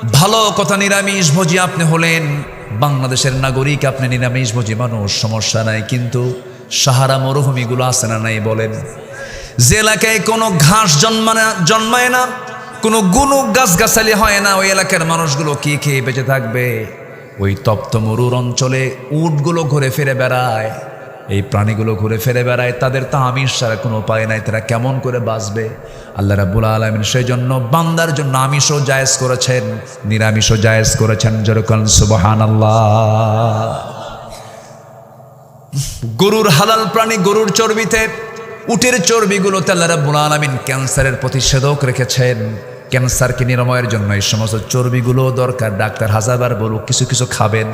ভালো কথা, নিরামিষ ভোজী আপনি হলেন, বাংলাদেশের নাগরিক, আপনি নিরামিষ ভোজী মানুষ, সমস্যা নাই। কিন্তু সাহারা মরুভূমিগুলো আছে না নাই বলেন? যে এলাকায় কোনো ঘাস জন্মায় না, কোনো গুনু গাছগাছালি হয় না, ওই এলাকার মানুষগুলো কি খেয়ে বেঁচে থাকবে? ওই তপ্ত মরুর অঞ্চলে উটগুলো ঘুরে ফিরে বেড়ায়, এই প্রাণীগুলো ঘুরে ফিরে বেড়ায়, তাদের তো আমিষ ছাড়া কোনো উপায় নাই, তারা কেমন করে বাঁচবে? আল্লাহ রাব্বুল আলামিন সেই জন্য বান্দার জন্য আমিষও জায়েজ করেছেন, নিরামিষও জায়েজ করেছেন। যেরকম সুবহানাল্লাহ। গরুর হালাল প্রাণী, গরুর চর্বিতে, উটের চর্বিগুলোতে আল্লাহ রাব্বুল আলামিন ক্যান্সারের প্রতিষেধক রেখেছেন। ক্যান্সারকে নিরাময়ের জন্য এই সমস্ত চর্বিগুলো দরকার। ডাক্তার হাজারবার বলুক কিছু কিছু খাবেন।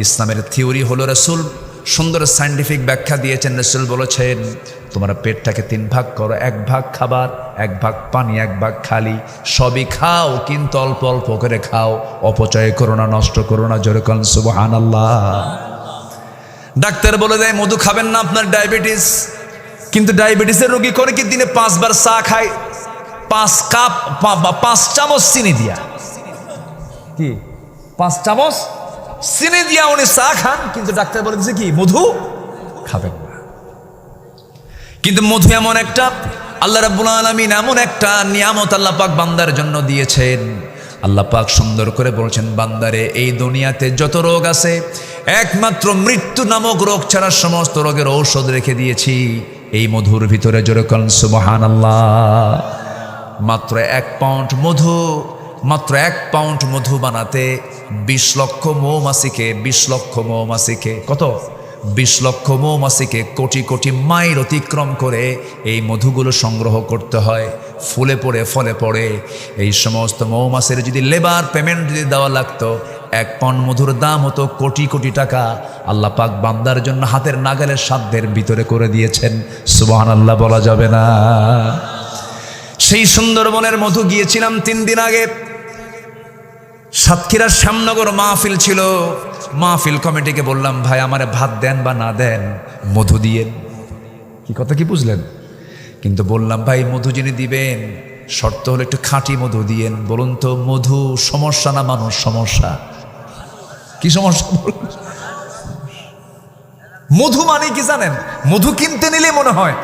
ইসলামের থিওরি হলো, রাসূল সুন্দর সায়েন্টিফিক ব্যাখ্যা দিয়েছেন। রাসূল বলেছেন, তোমরা পেটটাকে 3 ভাগ করো, 1 ভাগ খাবার, 1 ভাগ পানি, 1 ভাগ খালি। সবই খাও, কিন্তু অল্প অল্প করে খাও, অপচয় করো না, নষ্ট করো না। জোরে বলেন সুবহানাল্লাহ। ডাক্তার বলে দেয় মধু খাবেন না, আপনার ডায়াবেটিস। কিন্তু ডায়াবেটিসের রোগী করে কি দিনে 5 বার চা খায়, 5 চামচ চিনি দিয়া, কি 5 চামচ চিনি দিয়া উনি চা খান, কিন্তু ডাক্তার বলে দিচ্ছে কি মধু খাবেন না। কিন্তু মধু এমন একটা, আল্লাহ রাব্বুল আলামিন এমন একটা নিয়ামত আল্লাহ পাক বান্দার জন্য দিয়েছেন। আল্লাহ পাক সুন্দর করে বলছেন, বান্দারে এই দুনিয়াতে যত রোগ আছে, একমাত্র মৃত্যু নামক রোগ ছাড়া সমস্ত রোগের ঔষধ রেখে দিয়েছি এই মধুর ভিতরে। জোরে বলেন সুবহানাল্লাহ। মাত্র 1 পাউন্ড মধু, মাত্র 1 পাউন্ড মধু বানাতে 20 লক্ষ মৌমাছিকে, 20 লক্ষ মৌমাছিকে, কত 20 লক্ষ মৌমাছিকে কোটি কোটি মাইল অতিক্রম করে এই মধুগুলো সংগ্রহ করতে হয়। ফুলে পড়ে ফলে পড়ে এই সমস্ত মৌমাছির যদি লেবার পেমেন্ট যদি দেওয়া লাগতো, 1 পাউন্ড মধুর দাম হতো কোটি কোটি টাকা। আল্লাহ পাক বান্দার জন্য হাতের নাগালের সাধ্যের ভিতরে করে দিয়েছেন। সুবহানাল্লাহ বলা যাবে না? সেই সুন্দরবনের মধু গিয়েছিলাম 3 দিন আগে। সাতক্ষীরার শ্যামনগর মাহফিল ছিল। মাহফিল কমিটিকে বললাম, ভাই আমারে ভাত দেন বা না দেন, মধু দিয়েন। কি কথা কি বুঝলেন? কিন্তু বললাম, ভাই মধু যিনি দিবেন শর্ত হলো একটু খাঁটি মধু দিয়েন। বলুন তো, মধু সমস্যা না মানুষ সমস্যা? কি সমস্যা? মধু মানে কি জানেন? মধু কিনতে নিলে মনে হয়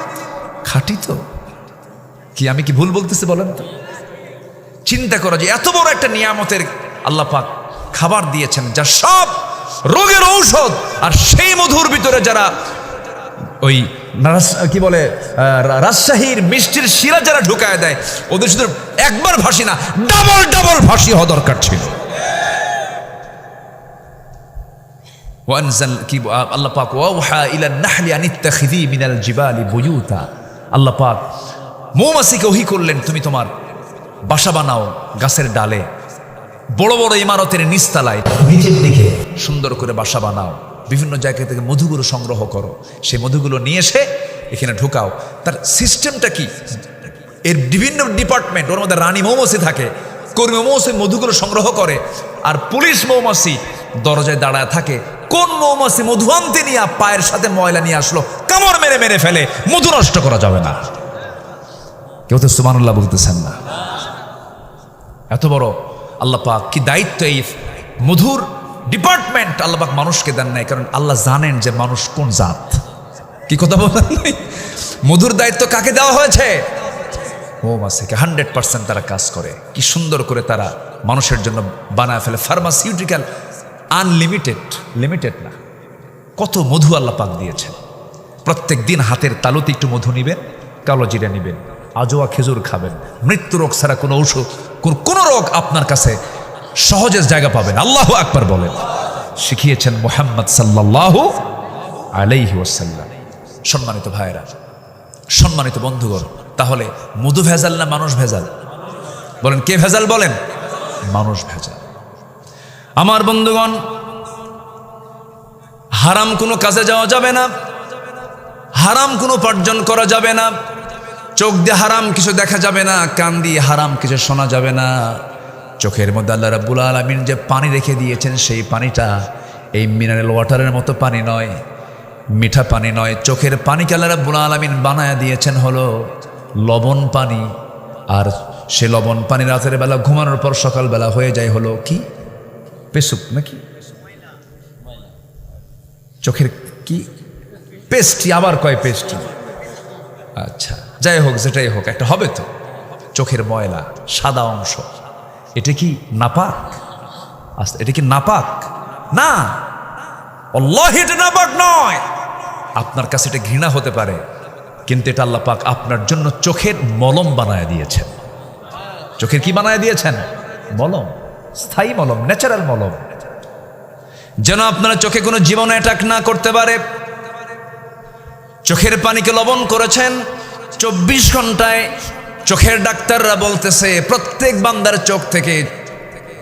খাঁটি। তো কি আমি কি ভুল বলতেছি বলেন তো? চিন্তা করা যে এত বড় একটা নিয়ামতের আল্লাহ পাক খাবার দিয়েছেন, যা সব রোগের ঔষধ, আর সেই মধুর ভিতরে যারা ওই কি বলে রাজশাহীর মিষ্টির শিরা যারা ঢুকায় দেয়, ওদের শুধু একবার ভাসি না, ডাবল ডাবল ভাসি হওয়া দরকার ছিল। আল্লাহ পাক ওয়াহা ইলা নাহলি আন ইত্তাখিযি মিনাল জিবালি বুয়ুতা, আল্লাহ পাক মৌমাছিকে ওহী করলেন, তুমি তোমার বাসা বানাও গাছের ডালে, বড় বড় ইমারতের নিচতলায় নিচের দিকে সুন্দর করে বাসা বানাও, বিভিন্ন জায়গা থেকে মধুগুলো সংগ্রহ করো, সেই মধুগুলো নিয়ে এসে এখানে ঢুকাও। তার সিস্টেমটা কি? এর বিভিন্ন ডিপার্টমেন্ট, ওর মধ্যে রানী মৌমাছি থাকে, কর্মী মৌমাছি মধুগুলো সংগ্রহ করে, আর পুলিশ মৌমাছি দরজায় দাঁড়ায় থাকে। কোন মৌমাছি মধু আনতে নিয়ে পায়ের সাথে ময়লা নিয়ে আসলো, কামড় মেরে মেরে ফেলে, মধু নষ্ট করা যাবে না। কেউ তো সুবহানাল্লাহ বলতেছেন না? এত বড় আল্লাহ পাক কি দায়িত্ব এই মধুর ডিপার্টমেন্ট আল্লাহ পাক মানুষকে দেন নাই, কারণ আল্লাহ জানেন যে মানুষ কোন জাত। কি কথা বলেন? মধুর দায়িত্ব কাকে দেওয়া হয়েছে? মৌমাছিকে। 100% তারা কাজ করে। কি সুন্দর করে তারা মানুষের জন্য বানায় ফেলে। ফার্মাসিউটিক্যাল আনলিমিটেড, লিমিটেড না। কত মধু আল্লাহ পাক দিয়েছেন। প্রত্যেক দিন হাতের তালুতে একটু মধু নিবেন, কালো জিরা নিবেন, আজোয়া খেজুর খাবেন। মৃত্যু রোগ ছাড়া কোনো ঔষধ, কোন রোগ আপনার কাছে সহজে জায়গা পাবেন। আল্লাহু আকবার বলেন। শিখিয়েছেন মুহাম্মদ সাল্লাল্লাহু আলাইহি ওয়াসাল্লাম। সম্মানিত ভাইরা, সম্মানিত বন্ধুগণ, তাহলে মধু ভেজাল না মানুষ ভেজাল? বলেন কে ভেজাল? বলেন মানুষ ভেজাল। আমার বন্ধুগণ, হারাম কোনো কাজে যাওয়া যাবে না, হারাম কোনো উপার্জন করা যাবে না, চোখ দিয়ে হারাম কিছু দেখা যাবে না, কান দিয়ে হারাম কিছু শোনা যাবে না। চোখের মধ্যে আল্লাহ রাব্বুল আলামিন যে পানি রেখে দিয়েছেন, সেই পানিটা এই মিনারেল ওয়াটারের মতো পানি নয়, মিঠা পানি নয়। চোখের পানিকে আল্লাহ রাব্বুল আলামিন বানায়া দিয়েছেন হলো লবণ পানি। আর সে লবণ পানি রাতের বেলা ঘুমানোর পর সকালবেলা হয়ে যায় হলো কি পেশুক নাকি চোখের কি পেস্টি, আবার কয় পেস্টি। আচ্ছা যাই হোক, যেটাই হোক একটা হবে তো, চোখের ময়লা সাদা অংশ, এটা কি নাপাক? এটা কি নাপাক? না, আল্লাহ এটা নাপাক নয়। আপনার কাছে এটা ঘৃণা হতে পারে, কিন্তু এটা আল্লাহ পাক আপনার জন্য চোখের মলম বানায় দিয়েছেন। চোখের কি বানায় দিয়েছেন? মলম, স্থায়ী মলম, ন্যাচারাল মলম, যেন আপনার চোখে কোনো জীবাণু অ্যাটাক না করতে পারে। চোখের পানিকে লবণ করেছেন 24 ঘন্টায়। চোখের ডাক্তাররা বলতেছে প্রত্যেক বান্দার চোখ থেকে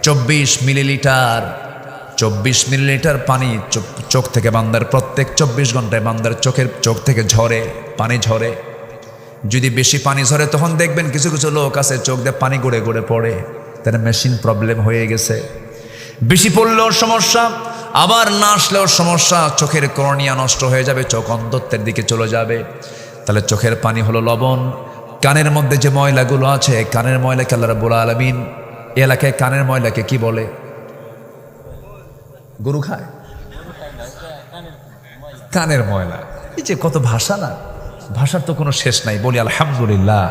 24 মিলিলিটার পানি চোখ থেকে বান্দার প্রত্যেক 24 ঘন্টায় বান্দার চোখ থেকে ঝরে, পানি ঝরে। যদি বেশি পানি ঝরে তখন দেখবেন কিছু কিছু লোক আছে চোখ দিয়ে পানি গড়ে গড়ে পড়ে, তার মেশিন প্রবলেম হয়ে গেছে। বেশি পড়লেও সমস্যা, আবার না আসলেও সমস্যা, চোখের কর্নিয়া নষ্ট হয়ে যাবে, চোখ অন্ধত্বের দিকে চলে যাবে। তাহলে চোখের পানি হলো লবণ। কানের মধ্যে যে ময়লাগুলো আছে, কানের ময়লাকে আল্লাহ রাব্বুল আলামিন এলাকায় কানের ময়লাকে কি বলে? গরু খায় কানের ময়লা। এই যে কত ভাষা, না ভাষার তো কোনো শেষ নাই। বলি আলহামদুলিল্লাহ,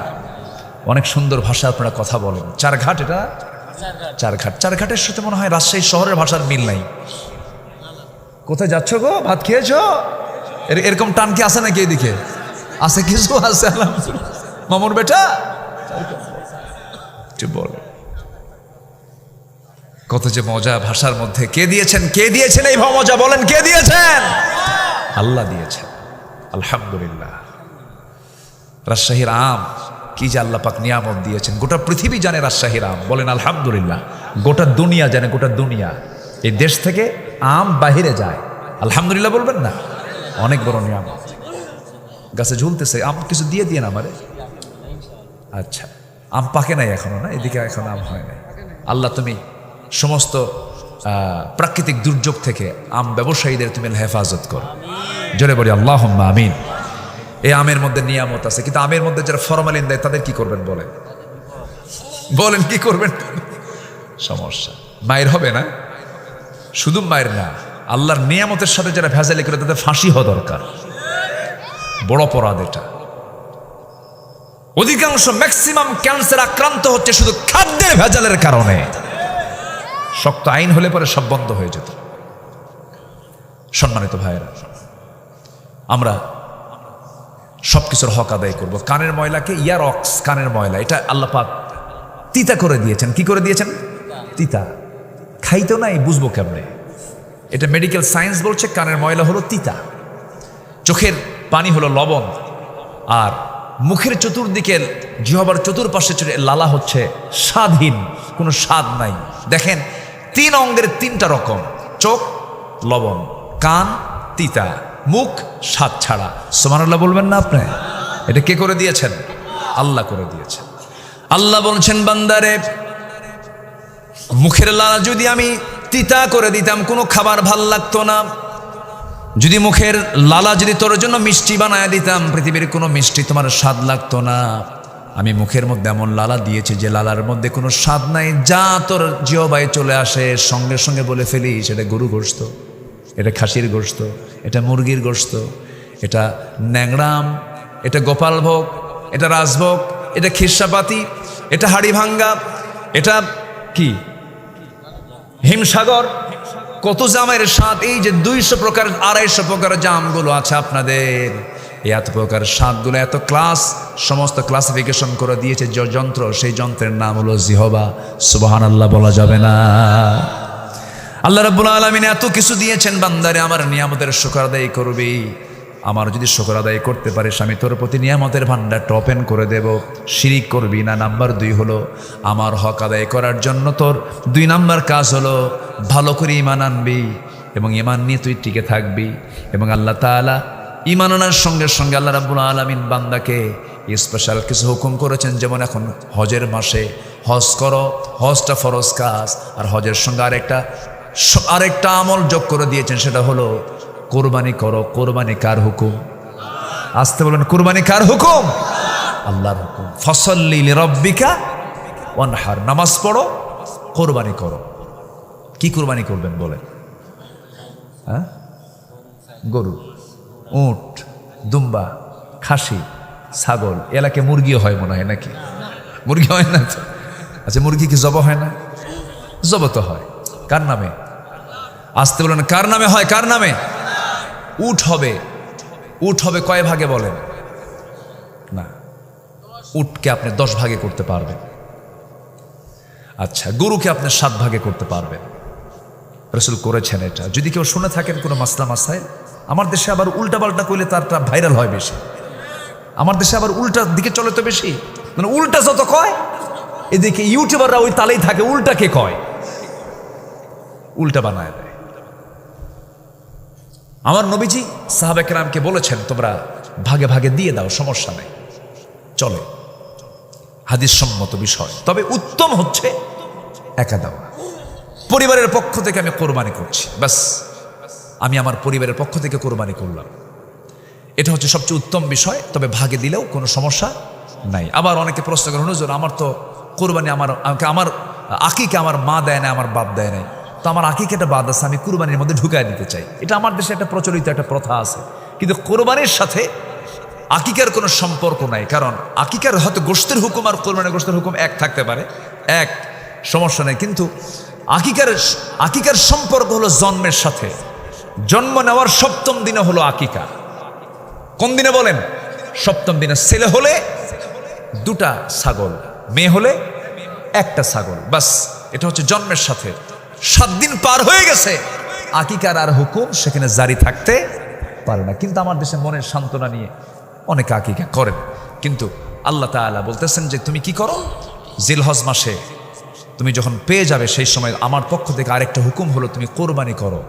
অনেক সুন্দর ভাষা আপনারা কথা বলেন। চারঘাট, এটা চারঘাটের সাথে মনে হয় রাজশাহী শহরের ভাষার মিল নাই। কোথায় যাচ্ছ গো? ভাত খেয়েছো? এরকম টান কি আছে নাকি? এদিকে আছে, কিছু আছে। মামুর বেটা বলে কত যে মজা ভাষার মধ্যে। কে দিয়েছেন? কে দিয়েছেন এই মজা? বলেন কে দিয়েছেন? আল্লাহ দিয়েছেন। আলহামদুলিল্লাহ। রাজশাহীর আম কি যে আল্লাহ পাক নিয়ামত দিয়েছেন। গোটা পৃথিবী জানে রাজশাহীর আম। বলেন আলহামদুলিল্লাহ। গোটা দুনিয়া জানে, গোটা দুনিয়া। এই দেশ থেকে আম বাহিরে যায়, আলহামদুলিল্লাহ বলবেন না? অনেক বড় নিয়ামত। গাছে ঝুলতেছে আম, কিছু দিয়ে দিয়ে না আমারে। আচ্ছা, আম পাকে নাই এখনো? না, এদিকে এখন আম হয় নাই। আল্লাহ তুমি সমস্ত প্রাকৃতিক দুর্যোগ থেকে আম ব্যবসায়ীদের তুমি হেফাজত করো। জোরে বলি আল্লাহুম্মা আমিন। এই আমের মধ্যে নিয়ামত আছে, কিন্তু আমের মধ্যে যারা ফরমালিন দেয় তাদের কি করবেন? বলেন কি করবেন? সমস্যা, মায়ের হবে না? শুধু মায়ের না, আল্লাহর নিয়ামতের সাথে যারা ভেজালি করে তাদের ফাঁসি হওয়া দরকার। বড় অপরাধ এটা। অধিকাংশ ম্যাক্সিমাম ক্যান্সার আক্রান্ত হচ্ছে শুধু খাদ্যের ভেজালের কারণে। শক্ত আইন হলে পরে সব বন্ধ হয়ে যেত। সম্মানিত ভাইয়েরা, আমরা সবকিছুর হক আদায় করব। কানের ময়লাকে ইয়ারক্স, কানের ময়লা, এটা আল্লাহ পাক তিতা করে দিয়েছেন। কি করে দিয়েছেন? তিতা। খাইতো নাই, বুঝবো কেমনে? এটা মেডিকেল সায়েন্স বলছে কানের ময়লা হলো তিতা, চোখের পানি হলো লবণ, আর মুখের চতুর্দিকে জিহ্বার চতুর্পাশে লালা হচ্ছে স্বাদহীন, কোনো স্বাদ নাই। দেখেন 3 অঙ্গের 3টা রকম, চোখ লবণ, কান তিতা, মুখ স্বাদ ছাড়া। সুবহানাল্লাহ বলবেন না আপনি? এটা কে করে দিয়েছেন? আল্লাহ করে দিয়েছেন। আল্লাহ বলছেন বান্দারে, মুখের লালা যদি আমি তিতা করে দিতাম, কোনো খাবার ভাল লাগতো না। যদি মুখের লালা যদি তোর জন্য মিষ্টি বানায় দিতাম, পৃথিবীর কোনো মিষ্টি তোমার স্বাদ লাগতো না। আমি মুখের মধ্যে এমন লালা দিয়েছি যে লালার মধ্যে কোনো স্বাদ নাই। যা তোর জিহ্বায় চলে আসে সঙ্গে সঙ্গে বলে ফেলি সেটা গরু গোশত, এটা খাসির গোশত, এটা মুরগির গোশত, এটা ন্যাংরাম, এটা গোপালভোগ, এটা রাজভোগ, এটা খিরসাপাতি, এটা হাড়ি ভাঙ্গা, এটা কি হিমসাগর, কত জামের স্বাদ। এই যে 200 প্রকার 250 প্রকার জামগুলো আছে আপনাদের, এত প্রকার স্বাদগুলো, এত ক্লাস, সমস্ত ক্লাসিফিকেশন করে দিয়েছে যে যন্ত্র, সেই যন্ত্রের নাম হলো জিহ্বা। সুবহানাল্লাহ বলা যাবে না? আল্লাহ রাব্বুল আলামিন এত কিছু দিয়েছেন বান্দারে, আমার নিয়ামতের শুকর আদায় করবি। আমার যদি শুকর আদায় করতে পারিস, আমি তোর প্রতি নিয়ামতের ভান্ডারটা ওপেন করে দেব। শিরিক করবি না। নাম্বার 2 হলো আমার হক আদায় করার জন্য তোর 2 নাম্বার কাজ হলো ভালো করে ঈমান আনবি, এবং ঈমান নিয়ে তুই টিকে থাকবি। এবং আল্লাহ তাআলা ঈমান আনার সঙ্গে সঙ্গে আল্লাহ রাব্বুল আলামিন বান্দাকে স্পেশাল কিছু হুকুম করেছেন। যেমন এখন হজের মাসে হজ করো, হজটা ফরজ কাজ, আর হজের সঙ্গে আরেকটা আমল যোগ করে দিয়েছেন, সেটা হলো কোরবানি করো। কোরবানি কার হুকুম? আসতে বলেন, কোরবানি কার হুকুম? আল্লাহর হুকুম। ফসল্লি লিরাব্বিকা ওয়ানহার, নামাজ পড়ো, কোরবানি করো। কি কোরবানি করবেন বলেন? হ্যাঁ, গরু, উট, দুম্বা, খাসি, ছাগল, এলাকায় মুরগিও হয় মনে হয় নাকি? মুরগি হয় না তো? আচ্ছা, মুরগি কি জব হয় না? জব তো হয়। কার নামে? আসতে বলেন, কার নামে হয়? কার নামে? উট হবে। উট হবে কয় ভাগে বলেন? না, উটকে আপনি 10 ভাগে করতে পারবেন। আচ্ছা, গরুকে আপনি 7 ভাগে করতে পারবেন। রাসূল করেছেন এটা। যদি কেউ শুনে থাকেন কোনো মাসলা মাসাইল, আমার দেশে আবার উল্টা পাল্টা করলে তারটা ভাইরাল হয় বেশি। আমার দেশে আবার উল্টার দিকে চলে তো বেশি, মানে উল্টা যত কয় এদিকে ইউটিউবাররা ওই তালেই থাকে, উল্টাকে কয়, উল্টা বানায় দেয়। আমার নবীজি সাহাবা কেরামকে বলেছেন, তোমরা ভাগে ভাগে দিয়ে দাও, সমস্যা নেই, চলে, হাদিস সম্মত বিষয়। তবে উত্তম হচ্ছে একা দেওয়া। পরিবারের পক্ষ থেকে আমি কোরবানি করছি, বাস আমি আমার পরিবারের পক্ষ থেকে কোরবানি করলাম, এটা হচ্ছে সবচেয়ে উত্তম বিষয়। তবে ভাগে দিলেও কোনো সমস্যা নাই। আবার অনেকে প্রশ্ন করেন, হুজুর আমার তো কোরবানি, আমার আকিকে আমার মা দেয় না, আমার বাপ দেয় নাই, তো আমার আকিকাটা বাদ আছে, আমি কুরবানির মধ্যে ঢুকায় দিতে চাই। এটা আমার দেশে একটা প্রচলিত একটা প্রথা আছে, কিন্তু কোরবানির সাথে আকিকার কোনো সম্পর্ক নাই। কারণ আকিকার হয়তো গোশতের হুকুম আর কোরবানির গোশতের হুকুম এক থাকতে পারে, এক, সমস্যা নেই। কিন্তু আকিকার সম্পর্ক হলো জন্মের সাথে। জন্ম নেওয়ার 7ম দিনে হলো আকিকা। কোন দিনে বলেন? 7ম দিনে। ছেলে হলে 2টা ছাগল, মেয়ে হলে 1টা ছাগল, বাস। এটা হচ্ছে জন্মের সাথে। 7 দিন পার হয়ে গেছে, আকিকার আর হুকুম সেখানে জারি থাকতে পারে না। কিন্তু আমার দেশে মনের সান্ত্বনা নিয়ে অনেকে আকিকা করেন। কিন্তু আল্লাহ তাআলা বলতেছেন যে তুমি কি করো, জিলহজ মাসে তুমি যখন পেয়ে যাবে, সেই সময় আমার পক্ষ থেকে আরেকটা হুকুম হলো তুমি কোরবানি করো।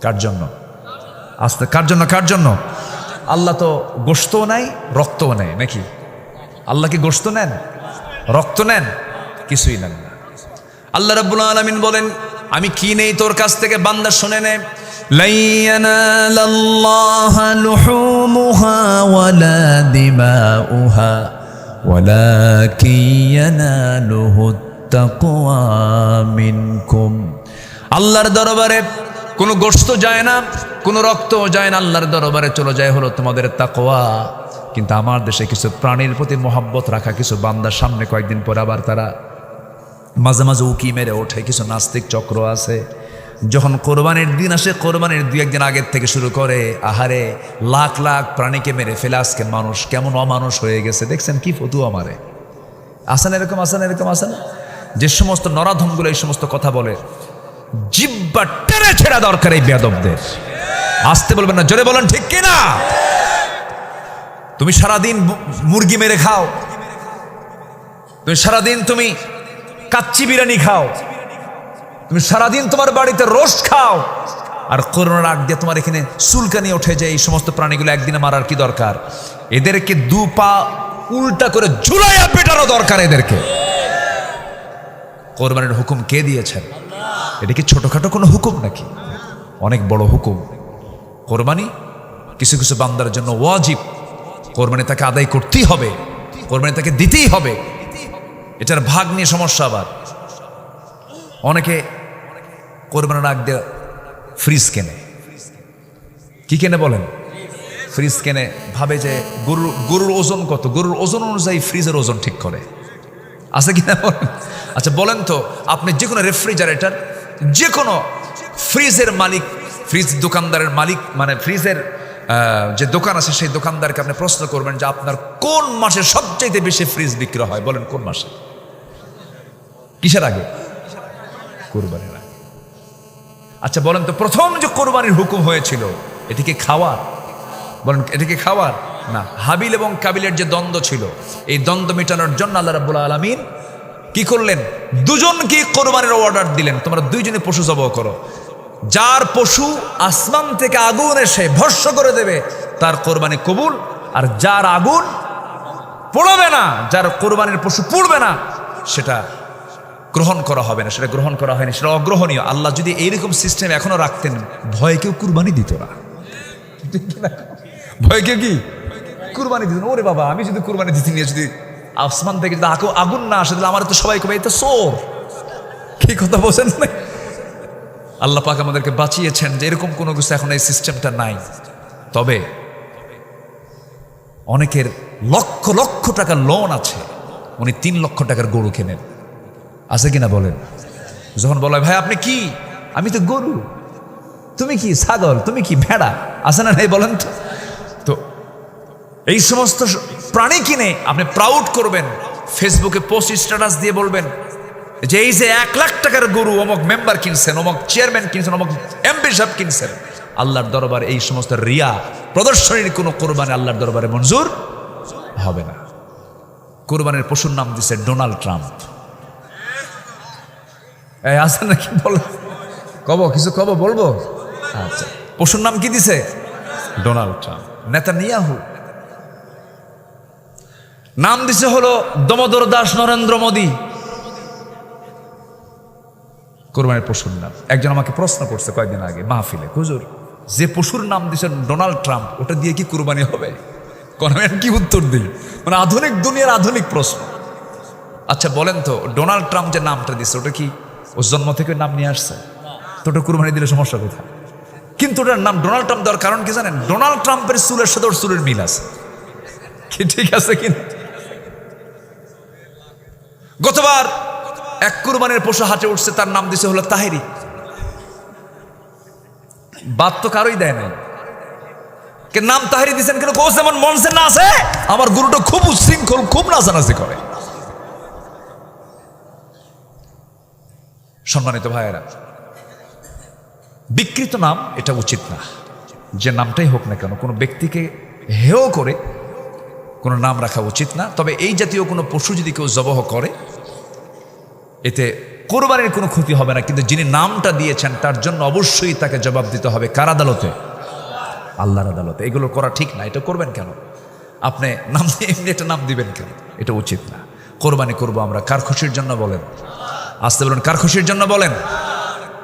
কার জন্য? আস্তে, কার জন্য? কার জন্য? আল্লাহ তো গোশতও নাই, রক্তও নেয় নাকি? আল্লাহ কি গোশত নেন, রক্ত নেন? কিছুই নেন না। আল্লাহ রাব্বুল আলামিন বলেন, আমি কি নেই তোর কাছ থেকে, বান্দা শুনে নে, লা ইয়ানালাল্লাহা লুহুমুহা ওয়ালা দিমাউহা ওয়ালাকিন ইয়ানালুহুত তাকওয়া মিনকুম। আল্লাহর দরবারে কোনো গোশত যায় না, কোনো রক্তও যায় না, আল্লাহর দরবারে চলে যায় হলো তোমাদের তাকওয়া। কিন্তু আমার দেশে কিছু প্রাণীর প্রতি মহব্বত রাখা কিছু বান্দার সামনে কয়েকদিন পর আবার তারা মাঝে মাঝে উকি মেরে ওঠে। কিছু নাস্তিক চক্র আছে, যখন কোরবানির দিন আসে, কোরবানির 2-1 দিন আগের থেকে শুরু করে, আহারে লাখ লাখ প্রাণীকে মেরে ফেলে আজকে মানুষ কেমন অমানুষ হয়ে গেছে, দেখছেন কি ফতুয়া মারে। আসেন এরকম, আসেন এরকম, আসেন। যে সমস্ত নরাধমগুলো এই সমস্ত কথা বলে, জিব্বা টেনে ছেড়া দরকার এই বেয়াদবদের। আসতে বলবেন না, জোরে বলেন ঠিক কিনা? তুমি সারাদিন মুরগি মেরে খাও, তুমি সারাদিন তুমি কাচ্চি বিরিয়ানি খাও, তুমি সারাদিন তোমার বাড়িতে রোস্ট খাও, আর করোনার আগ দিয়ে তোমার এখানে চুলকানি ওঠে যে এই সমস্ত প্রাণীগুলো একদিনে মারার কি দরকার? এদেরকে 2 পা উল্টা করে ঝুলাইয়া পেটানো দরকার এদেরকে। কোরবানির হুকুম কে দিয়েছেন? এটা কি ছোটখাটো কোনো হুকুম নাকি? অনেক বড় হুকুম। কোরবানি কিছু কিছু বান্দার জন্য ওয়াজিব। কোরবানি তাকে আদায় করতেই হবে, কোরবানি তাকে দিতেই হবে। এটার ভাগ নিয়ে সমস্যা। আবার অনেকে কোরবানির আগ দিয়ে ফ্রিজ কেনে। কি কেনে বলেন? ফ্রিজ কেনে, ভাবে যে গরুর ওজন কত, গরুর ওজন অনুযায়ী ফ্রিজের ওজন ঠিক করে। আছে কিনা বলেন? আচ্ছা বলেন তো, আপনি যে কোনো রেফ্রিজারেটর, যে কোনো ফ্রিজের মালিক, ফ্রিজ দোকানদারের মালিক, মানে ফ্রিজের যে দোকান আছে সেই দোকানদারকে আপনি প্রশ্ন করবেন যে আপনার কোন মাসে সবচাইতে বেশি ফ্রিজ বিক্রি হয়, বলেন কোন মাসে? কিসের আগে? কোরবানির আগে। আচ্ছা বলেন তো, প্রথম যে কোরবানির হুকুম হয়েছিল এটি কি খাওয়ার? বলেন এটি কি খাওয়ার? না। হাবিল এবং কাবিলের যে দ্বন্দ্ব ছিল, এই দ্বন্দ্ব মেটানোর জন্য আল্লাহ রাব্বুল আলামিন কি করলেন? 2জনকে কোরবানির অর্ডার দিলেন, তোমরা 2জনে পশু জবাহ করো। যার পশু আসমান থেকে আগুন এসে ভস্ম করে দেবে তার কোরবানি কবুল, আর যার আগুন পড়বে না, যার কোরবানির পশু পড়বে না, সেটা গ্রহণ করা হবে না। সেটা গ্রহণ করা হয়নি, সেটা অগ্রহণীয়। আল্লাহ যদি এইরকম সিস্টেম এখনো রাখতেন, ভয়ে কেউ কুরবানি দিত না। ভয়ে কেউ কি কুরবানি দিত না? ওরে বাবা, আমি যদি কুরবানি দিতে নিয়ে যদি আসমান থেকে যদি আগুন না আসে তাহলে আমার তো সবাই কবে এটা চোর। কি কথা বলছেন না? আল্লাহ পাক আমাদেরকে বাঁচিয়েছেন যে এরকম কোনো কিছু এখন এই সিস্টেমটা নাই। তবে অনেকের লক্ষ লক্ষ টাকার লোন আছে, উনি 3 লক্ষ টাকার গরু কেনেন, আছে কিনা বলেন? যখন বলে ভাই আপনি কি, আমি তো গরু, তুমি কি ছাগল, তুমি কি ভেড়া, আছে না নাই বলেন তো? তো এই সমস্ত প্রাণী কিনে আপনি প্রাউড করবেন, ফেসবুকে পোস্ট স্ট্যাটাস দিয়ে বলবেন যে এই যে 1 লাখ টাকার গরু অমুক মেম্বার কিনছেন, অমুক চেয়ারম্যান কিনছেন, অমুক এমপি সাহেব কিনছেন। আল্লাহর দরবারে এই সমস্ত রিয়া প্রদর্শনীর কোনো কোরবানি আল্লাহর দরবারে মঞ্জুর হবে না। কোরবানির পশুর নাম দিছে ডোনাল্ড ট্রাম্প। এই আছে নাকি বলো, কব কিছু কব বলবো? আচ্ছা, পশুর নাম কি দিছে? Donald Trump. নেতানিয়াহু নাম দিছে হলো দমোদর দাস নরেন্দ্র মোদী। কোরবানির পশুর নাম। একজন আমাকে প্রশ্ন করছে কয়েকদিন আগে মাহফিলে, হুজুর যে পশুর নাম দিছে ডোনাল্ড ট্রাম্প, ওটা দিয়ে কি কোরবানি হবে? কোন কি উত্তর দিই? মানে আধুনিক দুনিয়ার আধুনিক প্রশ্ন। আচ্ছা বলেন তো, ডোনাল্ড ট্রাম্প যে নামটা দিছে ওটা কি ও জন্ম থেকে নাম নিয়ে আসছে? তো ওটা কোরবানি দিলে সমস্যা কোথায়? কিন্তু ওটার নাম ডোনাল্ড ট্রাম্প দেওয়ার কারণ কি জানেন? ডোনাল্ড ট্রাম্পের চুলের সাথে ওর চুলের মিল আছে। কি ঠিক আছে কিনা? গতবার এক কুরবানির পশু হাটে উঠছে, তার নাম দিছে হলো তাহেরি। বাদ তো কারোই দেয় নাই। কে নাম তাহেরি দিচ্ছেন কেন? কোচ এমন মনসেন না আছে, আমার গুরুটা খুব উচ্ছৃঙ্খল, খুব নাচানাচি করে। সম্মানিত ভাইয়েরা, বিকৃত নাম এটা উচিত না। যে নামটাই হোক না কেন, কোনো ব্যক্তিকে হেয় করে কোনো নাম রাখা উচিত না। তবে এই জাতীয় কোনো পশু যদি কেউ জবহ করে, এতে কোরবানির কোনো ক্ষতি হবে না, কিন্তু যিনি নামটা দিয়েছেন তার জন্য অবশ্যই তাকে জবাব দিতে হবে। কার আদালতে? আল্লাহর আদালতে। এগুলো করা ঠিক না। এটা করবেন কেন? আপনি নাম দিয়ে এমনি একটা নাম দিবেন কেন? এটা উচিত না। কোরবানি করবো আমরা কার খুশির জন্য বলেন? আসতে বলুন, কার খুশির জন্য বলেন?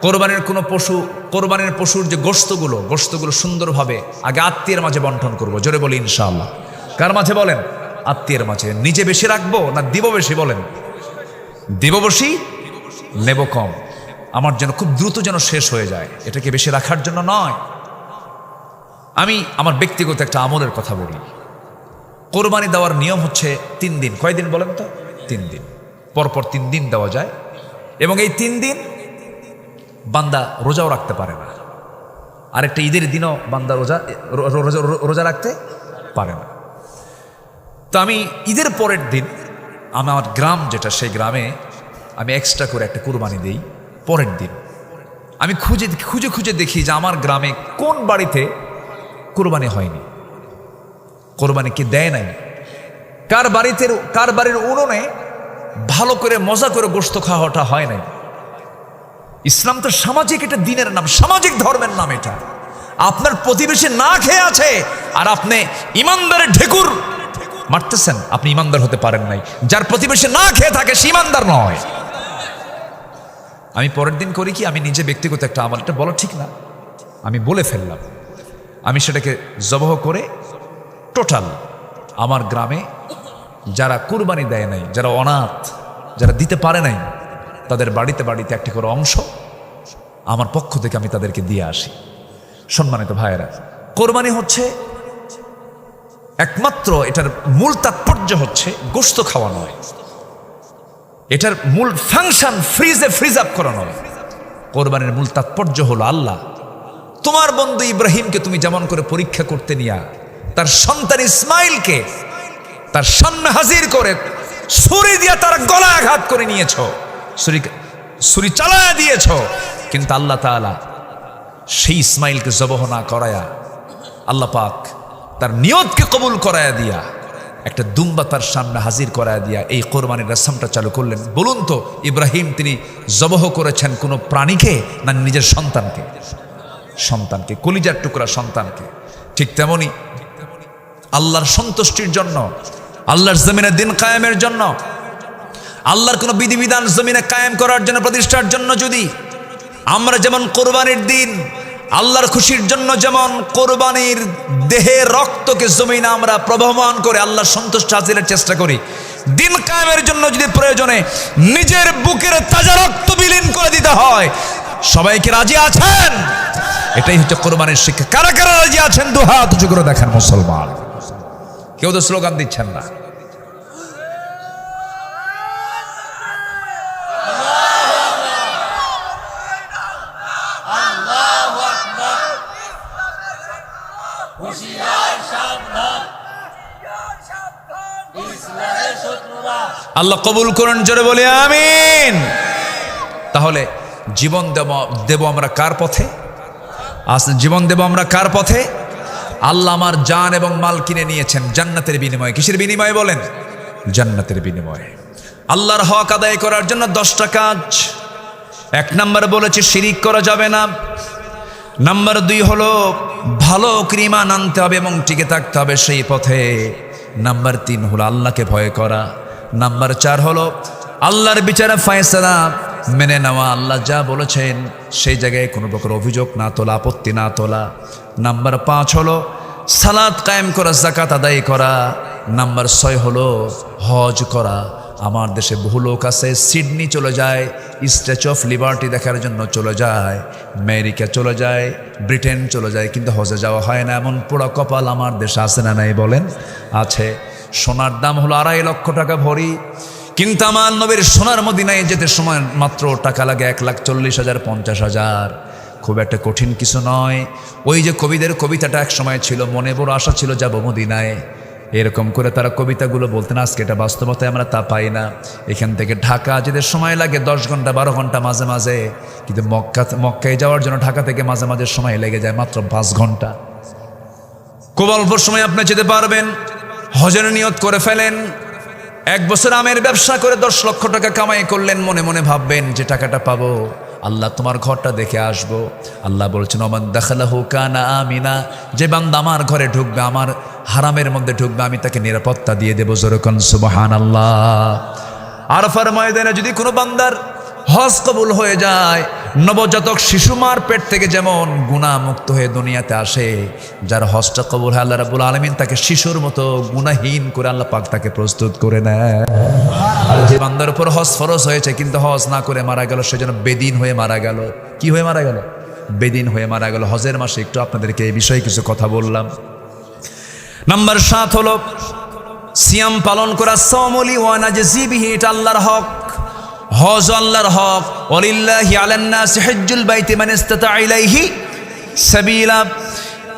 কোরবানির কোনো পশু, কোরবানির পশুর যে গোশতগুলো সুন্দরভাবে আগে আত্মীয়ের মাঝে বন্টন করবো। জোরে বলি ইনশাআল্লাহ। কার মাঝে বলেন? আত্মীয়ের মাঝে। নিজে বেশি রাখবো না দিব বেশি? বলেন। দিব বেশি, নেব কম। আমার যেন খুব দ্রুত যেন শেষ হয়ে যায়, এটাকে বেশি রাখার জন্য নয়। আমি আমার ব্যক্তিগত একটা আমলের কথা বলি। কোরবানি দেওয়ার নিয়ম হচ্ছে 3 দিন। কয়দিন বলেন তো? 3 দিন। পরপর 3 দিন দেওয়া যায়, এবং এই 3 দিন বান্দা রোজাও রাখতে পারে না। আরেকটা ঈদের দিনও বান্দা রোজা রাখতে পারে না। তো আমি ঈদের পরের দিন আমার গ্রাম যেটা, সেই গ্রামে আমি এক্সট্রা করে একটা কুরবানি দেই। পরের দিন আমি খুঁজে খুঁজে দেখি যে আমার গ্রামে কোন বাড়িতে কুরবানি হয়নি, কোরবানি কি দেয় নাই, কার বাড়ির উনুনে ভালো করে মজা করে গোশত খাওয়াটা হয় নাই। ইসলাম তো সামাজিক একটা দিনের নাম, সামাজিক ধর্মের নাম এটা। আপনার প্রতিবেশী না খেয়ে আছে আর আপনি ইমানদারের ঢেকুর মারতেছেন, আপনি ইমানদার হতে পারেন নাই। যার প্রতিবেশী না খেয়ে থাকে সে ইমানদার নয়। আমি পরের দিন করি কি, আমি নিজে ব্যক্তিগত একটা আমল, এটা বলা ঠিক না, আমি বলে ফেললাম। আমি সেটাকে জবহ করে টোটাল আমার গ্রামে যারা কুরবানি দেয় নাই, যারা অনাথ, যারা দিতে পারে নাই, তাদের বাড়িতে বাড়িতে একটা করে অংশ আমার পক্ষ থেকে আমি তাদেরকে দিয়ে আসি। সম্মানিত ভাইয়েরা, কোরবানি হচ্ছে একমাত্র, এটার মূল তাৎপর্য হচ্ছে গোশত খাওয়া নয়, এটার মূল ফাংশন ফ্রিজ আপ করা নয়। কোরবানির মূল তাৎপর্য হলো আল্লাহ তোমার বন্ধু ইব্রাহিমকে তুমি যেমন করে পরীক্ষা করতে নিয়া তার সন্তান ইসমাইলকে তার সামনে হাজির করে ছুরি দিয়া তার গলায় আঘাত করে নিয়েছ, ছুরি চালায়া দিয়েছ, কিন্তু আল্লাহ তাআলা সেই ইসমাইলকে জবহ না করায়া, আল্লাহ পাক তার নিয়তকে কবুল করায়া দিয়া একটা দুম্বা তার সামনে হাজির করায়া দিয়া এই কোরবানির রসমটা চালু করলেন। বলুন তো, ইব্রাহিম তিনি জবহ করেছেন কোনো প্রাণীকে না নিজের সন্তানকে? সন্তানকে, কলিজার টুকরা সন্তানকে। ঠিক তেমনি আল্লাহর সন্তুষ্টির জন্য, আল্লাহর জমিনে দিন কায়েমের জন্য, আল্লাহর কোনো বিধিবিধান জমিনে কায়েম করার জন্য, প্রতিষ্ঠার জন্য যদি আমরা যেমন কোরবানির দিন আল্লাহর খুশির জন্য যেমন কোরবানির দেহে রক্তকে জমিনে আমরা প্রবহমান করে আল্লাহর সন্তুষ্টি হাসিলের চেষ্টা করি, দিন কায়েমের জন্য যদি প্রয়োজনে নিজের বুকের তাজা রক্ত বিলীন করে দিতে হয়, সবাইকে রাজি আছেন? এটাই হচ্ছে কোরবানির শিক্ষা। কারা কারা রাজি আছেন দু হাত উঁচু করে দেখেন মুসলমান। কেউ তো স্লোগান দিচ্ছেন না। আল্লাহ কবুল করুন, জোরে বলি আমিন। তাহলে জীবন দেব আমরা কার পথে? জীবন দেব আমরা কার পথে? আল্লাহ আমার জান এবং মাল কিনে নিয়েছেন জান্নাতের বিনিময়ে। কিসের বিনিময়ে বলেন? জান্নাতের বিনিময়ে। আল্লাহর হক আদায় করার জন্য 10টা কাজ। 1 নাম্বার বলেছে শিরিক করা যাবে না। নাম্বার 2 হলো ভালো ঈমান আনতে হবে এবং টিকে থাকতে হবে সেই পথে। নাম্বার 3 হলো আল্লাহকে ভয় করা। নাম্বার 4 হলো আল্লাহর বিচারে ফয়সালা মেনে নেওয়া। আল্লাহ যা বলেছেন সেই জায়গায় কোনো প্রকার অভিযোগ না তোলা, আপত্তি না তোলা। নাম্বার 5 হলো সালাত কায়েম করা, যাকাত আদায় করা। নাম্বার 6 হলো হজ করা। আমার দেশে বহু লোক আছে সিডনি চলে যায়, স্ট্যাচু অফ লিবার্টি দেখার জন্য চলে যায়, আমেরিকা চলে যায়, ব্রিটেন চলে যায়, কিন্তু হজে যাওয়া হয় না। এমন পোড়া কপাল আমার দেশে আছে না নাই বলেন? আছে। সোনার দাম হলো 2.5 লক্ষ টাকা ভরি, কিন্তু আমার নবীর সোনার মদিনায় যেতে সময় মাত্র টাকা লাগে 1,40,000 50,000। খুব একটা কঠিন কিছু নয়। ওই যে কবিদের কবিতাটা এক সময় ছিল, মনে বড় আশা ছিল যাব মদিনায়, এরকম করে তারা কবিতাগুলো বলতেন। আজকে এটা বাস্তবতায় আমরা তা পাই না। এখান থেকে ঢাকা যেতে সময় লাগে 10 ঘন্টা 12 ঘন্টা মাঝে মাঝে, কিন্তু মক্কায় যাওয়ার জন্য ঢাকা থেকে মাঝে মাঝে সময় লেগে যায় মাত্র 5 ঘন্টা। খুব অল্প সময় আপনি যেতে পারবেন। হজের নিয়ত করে ফেলেন। 1 বছর আমের ব্যবসা করে 10 লক্ষ টাকা কামাই করলেন, মনে মনে ভাববেন যে টাকাটা পাবো, আল্লাহ তোমার ঘরটা দেখে আসবো। আল্লাহ বলছেন ওমান দাখালাহু কানা আমিনা, যে বান্দা আমার ঘরে ঢুকবে, আমার হারামের মধ্যে ঢুকবে, আমি তাকে নিরাপত্তা দিয়ে দেবো। জোরে কোন সুবহানাল্লাহ। আরাফার ময়দানে যদি কোনো বান্দার হজ কবুল হয়ে যায়, নবজাতক শিশু মার পেট থেকে যেমন গুনাহ মুক্ত হয়ে দুনিয়াতে আসে, যার হজটা কবুল হয় আল্লাহ রাব্বুল আলামিন তাকে শিশুর মতো গুনাহীন করে আল্লাহ পাক তাকে প্রস্তুত করে নেয়। আর যে বান্দার উপর হজ ফরজ হয়েছে কিন্তু হজ না করে মারা গেল, সেজন্য বেদিন হয়ে মারা গেল। কি হয়ে মারা গেল? বেদিন হয়ে মারা গেল। হজের মাসে একটু আপনাদেরকে এই বিষয়ে কিছু কথা বললাম। নাম্বার 7 হলো সিয়াম পালন করা। সাওমুলি ওয়া নাজজিবিহি, এটা আল্লাহর হক। হজ আল্লাহর হক। ওয়ালিল্লাহি আলান নাসি হজ্জুল বাইতি মান ইসতাতা ইলাইহি সাবিলা।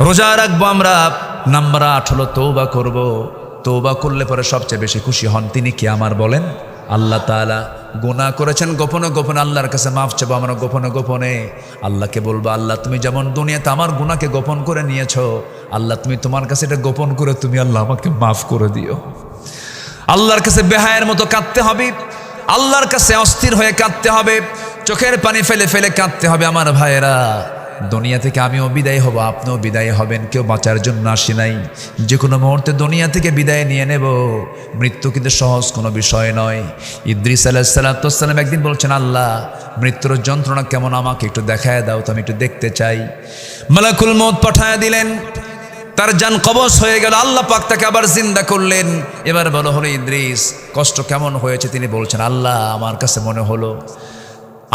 রোজা রাখবো আমরা। নাম্বার 8 হলো তওবা করব। তওবা করলে পরে সবচেয়ে বেশি খুশি হন তিনি কে আমার বলেন? আল্লাহ তাআলা। গুনাহ করেছেন গোপনে গোপনে, আল্লাহর কাছে মাফ চাইবো আমরা গোপনে গোপনে। আল্লাহকে বলবো আল্লাহ তুমি যেমন দুনিয়াতে আমার গুনাহকে গোপন করে নিয়েছো, আল্লাহ তুমি তোমার কাছে এটা গোপন করে তুমি আল্লাহ আমাকে মাফ করে দিও। আল্লাহর কাছে বেহায়ের মতো কাঁদতে হবে, আল্লাহর কাছে অস্থির হয়ে কাঁদতে হবে, চোখের পানি ফেলে ফেলে কাঁদতে হবে। আমার ভাইয়েরা, দুনিয়া থেকে আমিও বিদায় হব, আপনিও বিদায় হবেন। কেউ বাঁচার জন্য আসি নাই। যে কোনো মুহূর্তে দুনিয়া থেকে বিদায় নিয়ে নেব। মৃত্যু কিন্তু সহজ কোনো বিষয় নয়। ইদ্রিস আলাইহিস সালাম একদিন বলছেন আল্লাহ মৃত্যুর যন্ত্রণা কেমন আমাকে একটু দেখায় দাও তো, আমি একটু দেখতে চাই। মালাকুল মউত পাঠায় দিলেন, তার জান কবজ হয়ে গেল। আল্লাহ পাক তাকে আবার জিন্দা করলেন। এবার বলো হলো ইদ্রিস কষ্ট কেমন হয়েছে? তিনি বলছেন আল্লাহ আমার কাছে মনে হলো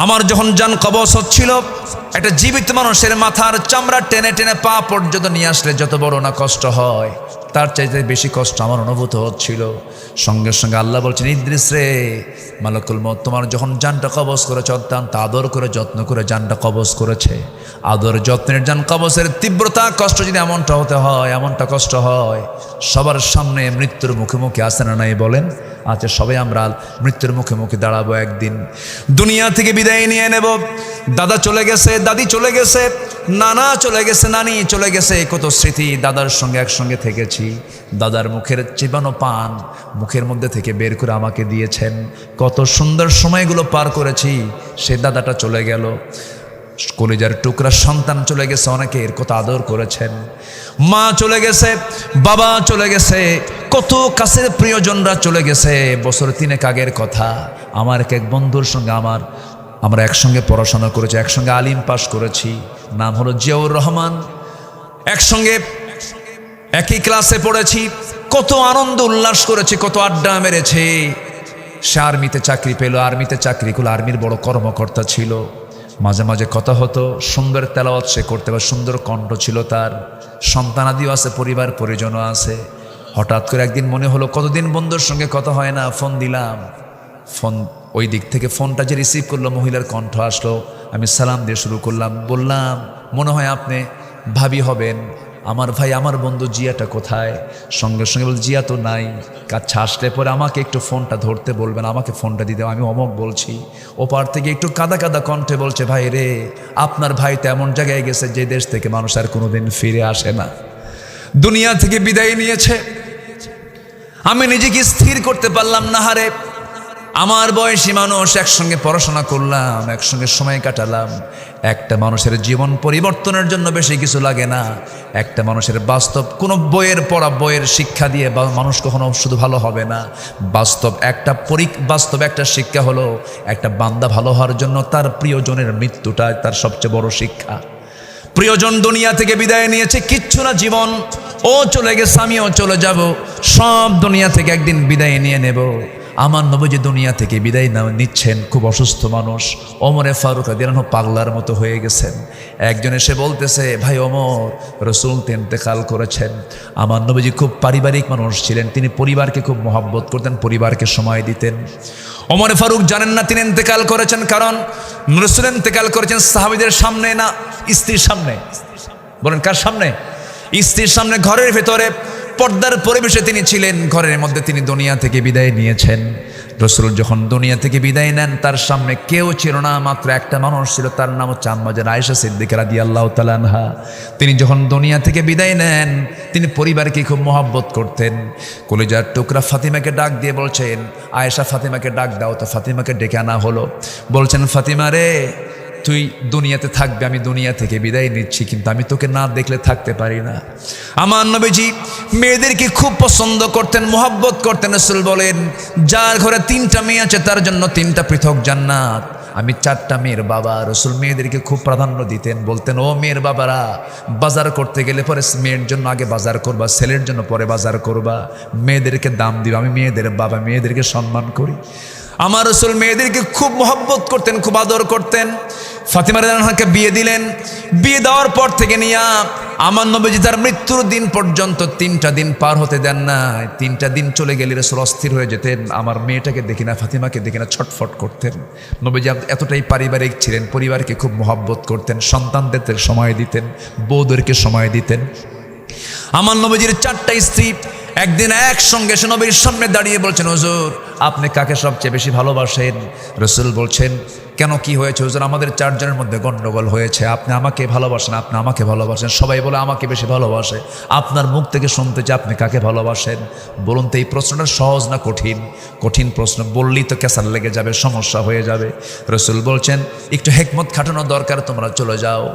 আমার যখন জান কবজ হচ্ছিল, একটা জীবিত মানুষের মাথার চামড়া টেনে টেনে পা পর্যন্ত নিয়ে আসলে যত বড় না কষ্ট হয়, তার চাইতে বেশি কষ্ট আমার অনুভূত হচ্ছিল। সঙ্গে সঙ্গে আল্লাহ বলছেন ইদ্রিস রে, মালাকুল মউত তোমার যখন জানটা কবজ করেছে অত্যন্ত আদর করে যত্ন করে জানটা কবজ করেছে। আদর যত্নের জান কবজের তীব্রতা কষ্ট যদি এমনটা হতে হয়, এমনটা কষ্ট হয়, সবার সামনে মৃত্যুর মুখে মুখে আসে না নাই বলেন? আচ্ছা, সবাই আমরা মৃত্যুর মুখে মুখে দাঁড়াবো একদিন। দুনিয়া থেকে বিদায় নিয়ে নেব। দাদা চলে গেছে, দাদি চলে গেছে, নানা চলে গেছে, নানি চলে গেছে। কত স্মৃতি দাদার সঙ্গে একসঙ্গে থেকেছি। দাদার মুখের চিবানো পান মুখের মধ্যে থেকে বের করে আমাকে দিয়েছেন। কত সুন্দর সময়গুলো পার করেছি। সে দাদাটা চলে গেল। কলিজার টুকরা সন্তান চলে গেছে, অনেকের কত আদর করেছেন। মা চলে গেছে, বাবা চলে গেছে, কত কাছের প্রিয়জনরা চলে গেছে। বছর 3 আগের কথা। আমার এক বন্ধুর সঙ্গে আমরা একসঙ্গে পড়াশোনা করেছি, একসঙ্গে আলিম পাশ করেছি। নাম হলো জিয়াউর রহমান। একসঙ্গে একই ক্লাসে পড়েছি। কত আনন্দ উল্লাস করেছে, কত আড্ডা মেরেছে। সে আর্মিতে চাকরি পেল, আর্মিতে চাকরি করলো, আর্মির বড় কর্মকর্তা ছিল। মাঝে মাঝে কথা হতো, সুন্দর তেলাওয়াত সে করতে পারে, সুন্দর কণ্ঠ ছিল তার, সন্তানাদিও আছে, পরিবার পরিজনও আছে। হঠাৎ করে একদিন মনে হলো কতদিন বন্ধুর সঙ্গে কথা হয় না, ফোন দিলাম। ফোন ওই দিক থেকে ফোনটা যে রিসিভ করলো, মহিলার কণ্ঠ আসলো। আমি সালাম দিয়ে শুরু করলাম, বললাম মনে হয় আপনি ভাবি হবেন, আমার ভাই আমার বন্ধু জিয়াটা কোথায়? সঙ্গে সঙ্গে বল জিয়া তো নাই। কাছে আসলে পরে আমাকে একটু ফোনটা ধরতে বলবেন, আমাকে ফোনটা দিতে। আমি অমক বলছি, ওপার থেকে একটু কাদা কাদা কণ্ঠে বলছে, ভাই রে আপনার ভাই তো এমন জায়গায় গেছে যে দেশ থেকে মানুষ আর কোনোদিন ফিরে আসে না, দুনিয়া থেকে বিদায় নিয়েছে। আমি নিজেকে স্থির করতে পারলাম না, হারে আমার বয়সী মানুষ, একসঙ্গে পড়াশোনা করলাম, একসঙ্গে সময় কাটালাম। একটা মানুষের জীবন পরিবর্তনের জন্য বেশি কিছু লাগে না। একটা মানুষের বাস্তব কোনো বইয়ের পড়া, বইয়ের শিক্ষা দিয়ে মানুষ কখনো শুধু ভালো হবে না। বাস্তব একটা শিক্ষা হলো, একটা বান্দা ভালো হওয়ার জন্য তার প্রিয়জনের মৃত্যুটা তার সবচেয়ে বড় শিক্ষা। প্রিয়জন দুনিয়া থেকে বিদায় নিয়েছে, কিচ্ছু না জীবন, ও চলে গেছে, আমিও চলে যাব, সব দুনিয়া থেকে একদিন বিদায় নিয়ে নেব। আমার নবীজি দুনিয়া থেকে বিদায় নিচ্ছেন, খুব অসুস্থ মানুষ। ওমরে ফারুক রাদিয়াল্লাহু আনহু পাগলার মতো হয়ে গেছেন। একজন এসে বলতেছে, ভাই ওমর, রাসূল ইন্তেকাল করেছেন। আমার নবীজি খুব পারিবারিক মানুষ ছিলেন, তিনি পরিবারকে খুব মহব্বত করতেন, পরিবারকে সময় দিতেন। ওমরে ফারুক জানেন না তিনি ইন্তেকাল করেছেন, কারণ রাসূল ইন্তেকাল করেছেন সাহাবীদের সামনে না, স্ত্রীর সামনে। বলেন কার সামনে? স্ত্রীর সামনে, ঘরের ভেতরে পর্দার পরিবেশে তিনি ছিলেন, ঘরের মধ্যে তিনি দুনিয়া থেকে বিদায় নিয়েছেন। রাসূল যখন দুনিয়া থেকে বিদায় নেন, তার সামনে কেউ ছিল না, মাত্র একটা মানুষ ছিল, তার নাম হচ্ছে আম্মা জান আয়েশা সিদ্দিকা রাদিয়াল্লাহু তাআলা আনহা। তিনি যখন দুনিয়া থেকে বিদায় নেন, তিনি পরিবারকে খুব মহব্বত করতেন। কলিজার টুকরা ফাতিমাকে ডাক দিয়ে বলছেন, আয়েশা ফাতিমাকে ডাক দাও। তো ফাতিমাকে ডেকে আনা হলো। বলছেন, ফাতিমা রে, তুই দুনিয়াতে থাকবে, আমি দুনিয়া থেকে বিদায় নিচ্ছি, কিন্তু আমি তোকে না দেখলে থাকতে পারি না। আমার নবীজি মেয়েদেরকে খুব পছন্দ করতেন, মহব্বত করতেন। রাসূল বলেন, যার ঘরে 3টা মেয়ে আছে তার জন্য 3টা পৃথক জান্নাত। আমি 4টা মেয়ের বাবা। রাসূল মেয়েদেরকে খুব প্রাধান্য দিতেন, বলতেন, ও মেয়ের বাবারা, বাজার করতে গেলে পরে মেয়ের জন্য আগে বাজার করবা, ছেলের জন্য পরে বাজার করবা, মেয়েদেরকে দাম দিবা। আমি মেয়েদের বাবা, মেয়েদেরকে সম্মান করি। আমার রাসূল মেয়েদেরকে খুব মহব্বত করতেন, খুব আদর করতেন। ফাতিমা রাদিয়াল্লাহু আনহাকে বিয়ে দিলেন। বিয়ে দেওয়ার পর থেকে নিয়ে আমার নবীজি তার মৃত্যুর দিন পর্যন্ত 3টা দিন পার হতে দেন না। 3টা দিন চলে গেলে রাসূল অস্থির হয়ে যেতেন, আমার মেয়েটাকে দেখি না, ফাতিমাকে দেখি না, ছটফট করতেন। নবীজি এতটাই পারিবারিক ছিলেন, পরিবারকে খুব মহব্বত করতেন, সন্তানদের সময় দিতেন, বউদেরকে সময় দিতেন। আমার নবীজির 4টা স্ত্রী একদিন একসঙ্গে এসে নবীর সামনে দাঁড়িয়ে বলছেন, হুজুর আপনি কাকে সবচেয়ে বেশি ভালোবাসেন? রাসূল বলছেন, কেন কি হয়েছে হুজুর? আমাদের 4 জনের মধ্যে গন্ডগোল হয়েছে, আপনি আমাকে ভালোবাসেন, আপনি আমাকে ভালোবাসেন, সবাই বলে আমাকে বেশি ভালোবাসে। আপনার মুখ থেকে শুনতে চাই আপনি কাকে ভালোবাসেন। বলুন তো এই প্রশ্নটা সহজ না কঠিন? কঠিন প্রশ্ন, বললেই তো ক্যাসার লেগে যাবে, সমস্যা হয়ে যাবে। রাসূল বলছেন, একটু হিকমত খাটানো দরকার, তোমরা চলে যাও।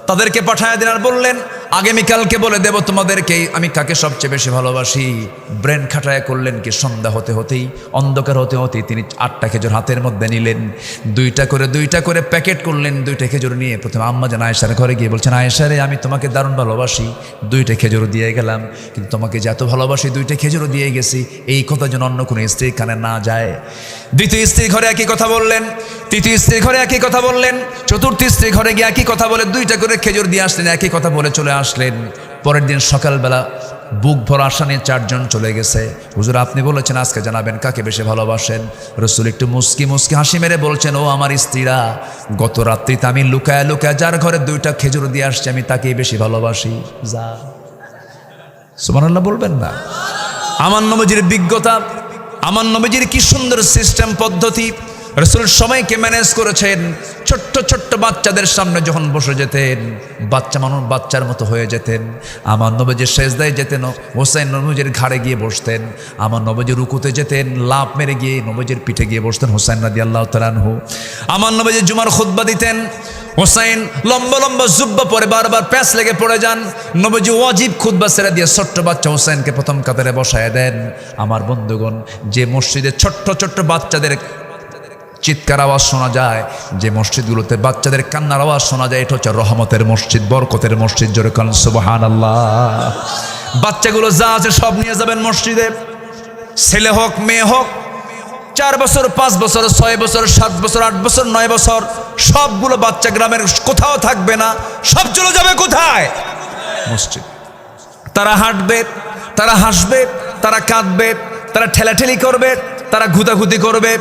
তাদেরকে পাঠায় দিন আর বললেন, আগামীকালকে বলে দেব তোমাদেরকে আমি কাকে সবচেয়ে বেশি ভালোবাসি। ব্রেন খাটায় করলেন কি, সন্ধ্যা হতে হতেই, অন্ধকার হতে হতেই তিনি 8টা খেজুর হাতের মধ্যে নিলেন, 2টা করে প্যাকেট করলেন। 2টা খেজুর নিয়ে প্রথমে আম্মা জান আয়েশার ঘরে গিয়ে বলছেন, আয়েশা রে, আমি তোমাকে দারুণ ভালোবাসি, 2টা খেজুর দিয়ে গেলাম, কিন্তু তোমাকে যে এত ভালোবাসি 2টা খেজুরও দিয়ে গেছি, এই কথা যেন অন্য কোনো স্ত্রীর কানে না যায়। দ্বিতীয় স্ত্রীর ঘরে একই কথা বললেন, তৃতীয় স্ত্রীর ঘরে একই কথা বললেন, চতুর্থ স্ত্রীর ঘরে গিয়ে একই কথা বলে 2টা করে খেজুর দিয়ে আসলেন, একই কথা বলে চলে আসলেন। পরের দিন সকালবেলা বুক ভরা আশা নিয়ে 4 জন চলে গেছে। হুজুর আপনি বলেছেন আজকে জানাবেন কাকে বেশি ভালোবাসেন। রাসূল একটু মুস্কি হাসি মেরে বলছেন, ও আমার স্ত্রীরা, গত রাত্রিতে আমি লুকায় যার ঘরে 2টা খেজুর দিয়ে আসছি, আমি তাকেই বেশি ভালোবাসি। যা সুবহানাল্লাহ বলবেন না? আমার নবীজির বিজ্ঞতা, আমার নবীজির কি সুন্দর সিস্টেম পদ্ধতি। রাসূল সবাইকে ম্যানেজ করেছেন। ছোট্ট বাচ্চাদের সামনে যখন বসে যেতেন, বাচ্চার মতো হয়ে যেতেন। আমার নবীজি সেজদায় যেতেন, হোসেন নবীজির ঘাড়ে গিয়ে বসতেন। আমার নবীজি রুকুতে যেতেন, লাফ মেরে গিয়ে নবীজির পিঠে গিয়ে বসতেন হোসেন রাদিয়াল্লাহু তাআলা আনহু। আমার নবীজি জুমার খুতবা দিতেন, হোসেন লম্বা জুব্বা পরে বারবার প্যাঁচ লেগে পড়ে যান। নবীজি ওয়াজিব খুতবা ছেড়ে দিয়ে ছোট্ট বাচ্চা হোসেনকে প্রথম কাতারে বসায় দেন। আমার বন্ধুগণ, যে মসজিদে ছোট্ট বাচ্চাদের চিৎকার আওয়াজ শোনা যায়, যে মসজিদগুলোতে বাচ্চাদের কান্নার আওয়াজ শোনা যায়, এটা হচ্ছে রহমতের মসজিদ, বরকতের মসজিদ। জোরে কান সুবহানাল্লাহ। বাচ্চাগুলো যা আছে সব নিয়ে যাবেন মসজিদে, ছেলে হোক মেয়ে হোক, 4 বছর 5 বছর 6 বছর 7 বছর 8 বছর 9 বছর, সবগুলো বাচ্চা গ্রামের কোথাও থাকবে না, সব চলে যাবে কোথায়? মসজিদ। তারা হাঁটবে, তারা হাসবে, তারা কাঁদবে, তারা ঠেলাঠেলি করবে, তারা ঘুতাঘুতি করবে,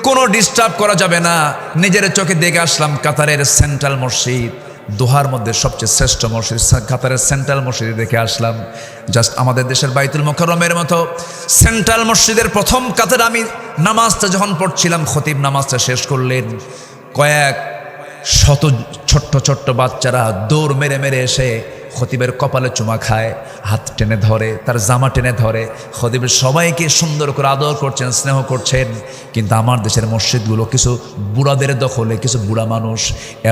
কোনো ডিস্টার্ব করা যাবে না। নিজের চোখে দেখে আসলাম কাতারের সেন্ট্রাল মসজিদ, দোহার মধ্যে সবচেয়ে শ্রেষ্ঠ মসজিদ কাতারের সেন্ট্রাল মসজিদে দেখে আসলাম। জাস্ট আমাদের দেশের বাইতুল মোকাররমের মতো সেন্ট্রাল মসজিদের প্রথম কাতারে আমি নামাজটা যখন পড়ছিলাম, খতিব নামাজটা শেষ করলেন, কয়েক শত ছোট্ট ছোট্ট বাচ্চারা দৌড় মেরে মেরে এসে খতিবের কপালে চুমা খায়, হাত টেনে ধরে, তার জামা টেনে ধরে। খতিবের সবাইকে সুন্দর করে আদর করছেন, স্নেহ করছেন। কিন্তু আমার দেশের মসজিদগুলো কিছু বুড়াদের দখলে, কিছু বুড়া মানুষ,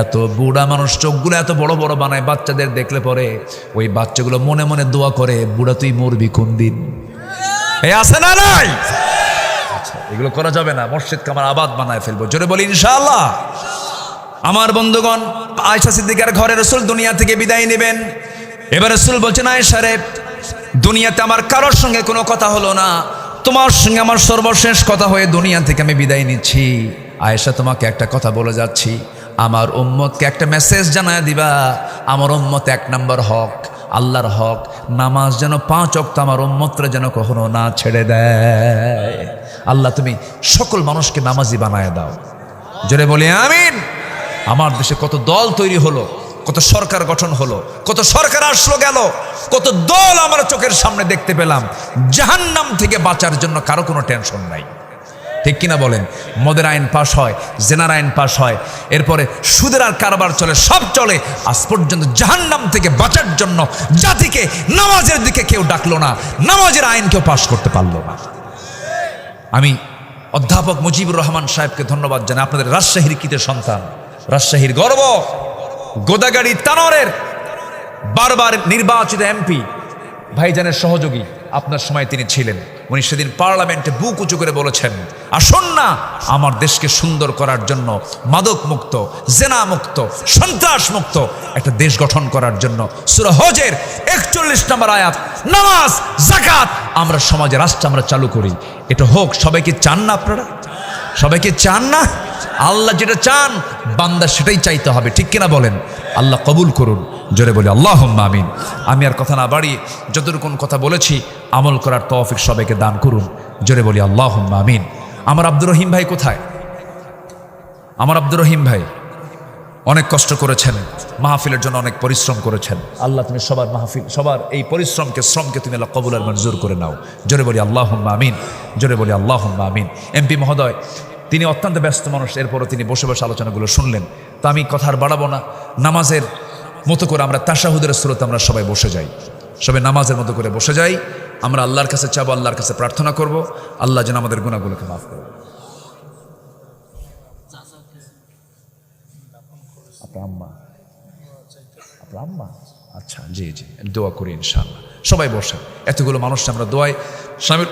এত বুড়া মানুষ চোখগুলো এত বড় বড় বানায়, বাচ্চাদের দেখলে পরে ওই বাচ্চাগুলো মনে মনে দোয়া করে, বুড়া তুই মরবি কোন দিন। এই আছে না নাই? আচ্ছা, এগুলো করা যাবে না। মসজিদকে আমার আবাদ বানায় ফেলবো, জোরে বলি ইনশাআল্লাহ। আমার বন্ধুগণ, আয়েশা সিদ্দিকার ঘরে রাসূল দুনিয়া থেকে বিদায় নেবেন। এবার রাসূল বলছেন, আয়েশা রে, দুনিয়াতে আমার কারোর সঙ্গে কোনো কথা হলো না, তোমার সঙ্গে আমার সর্বশেষ কথা হয়ে দুনিয়া থেকে আমি বিদায় নিচ্ছি। আয়েশা, তোমাকে একটা কথা বলে যাচ্ছি, আমার উম্মতকে একটা মেসেজ জানায় দিবা। আমার উম্মত 1 নম্বর হক, আল্লাহর হক, নামাজ যেন 5 ওয়াক্ত আমার উম্মতরা যেন কখনো না ছেড়ে দেয়। আল্লাহ তুমি সকল মানুষকে নামাজি বানায় দাও, জোরে বলি আমিন। আমার দেশে কত দল তৈরি হলো, কত সরকার গঠন হলো, কত সরকার আসলো গেল, কত দল আমরা চোখের সামনে দেখতে পেলাম। জাহান্নাম থেকে বাঁচার জন্য কারো কোনো টেনশন নাই, ঠিক কিনা বলেন? মদের আইন পাশ হয়, জেনার আইন পাশ হয়, এরপরে সুদের আর কারবার চলে, সব চলে। আজ পর্যন্ত জাহান্নাম থেকে বাঁচার জন্য জাতিকে নামাজের দিকে কেউ ডাকলো না, নামাজের আইন কেউ পাশ করতে পারলো না। আমি অধ্যাপক মুজিবুর রহমান সাহেবকে ধন্যবাদ জানাই। আপনাদের রাজশাহীর কৃতের সন্তান, রাজশাহীর গর্ব, গোদাগাড়ি তানোরের বারবার নির্বাচিত এমপি, ভাইজানের সহযোগী, আপনার সময় তিনি ছিলেন। উনি সেদিন পার্লামেন্টে বুক উঁচু করে বলেছেন, আসুন না আমার দেশকে সুন্দর করার জন্য, মাদক মুক্ত, জেনা মুক্ত, সন্ত্রাস মুক্ত একটা দেশ গঠন করার জন্য সূরা হজের 41 নম্বর আয়াত, নামাজ, যাকাত আমরা সমাজে, রাষ্ট্রে আমরা চালু করি। এটা হোক। সবাইকে চান না আপনারা? সবাইকে চান না? আল্লাহ যেটা চান বান্দা সেটাই চাইতে হবে, ঠিক কিনা বলেন? আল্লাহ কবুল করুন, জোরে বলি আল্লাহুম্মা আমিন। আমি আর কথা না বাড়িয়ে যতটুকু কথা বলেছি আমল করার তৌফিক সবাইকে দান করুন, জোরে বলি আল্লাহুম্মা আমিন। আমার আব্দুর রহিম ভাই কোথায়? আমার আব্দুর রহিম ভাই অনেক কষ্ট করেছেন, মাহফিলের জন্য অনেক পরিশ্রম করেছেন। আল্লাহ তুমি সবার মাহফিল, সবার এই পরিশ্রমকে, শ্রমকে তুমি আল্লাহ কবুল আর মঞ্জুর করে নাও, জোরে বলি আল্লাহুম্মা আমিন, জোরে বলি আল্লাহুম্মা আমিন। এমপি মহোদয় তিনি অত্যন্ত ব্যস্ত মানুষ, এরপরও তিনি বসে বসে আলোচনাগুলো শুনলেন। তো আমি কথা আর বাড়াবো না, নামাজের মতো করে আমরা তাশাহুদের সুরতে আমরা সবাই বসে যাই, সবাই নামাজের মতো করে বসে যাই। আমরা আল্লাহর কাছে চাবো, আল্লাহর কাছে প্রার্থনা করব, আল্লাহ যেন আমাদের গুনাহগুলোকে মাফ করে। আপনার আম্মা, আপনার আম্মা, আচ্ছা, জি জি, দোয়া করি ইনশাআল্লাহ। সবাই বসেন, এতগুলো মানুষ আমরা দোয়ায় শামিল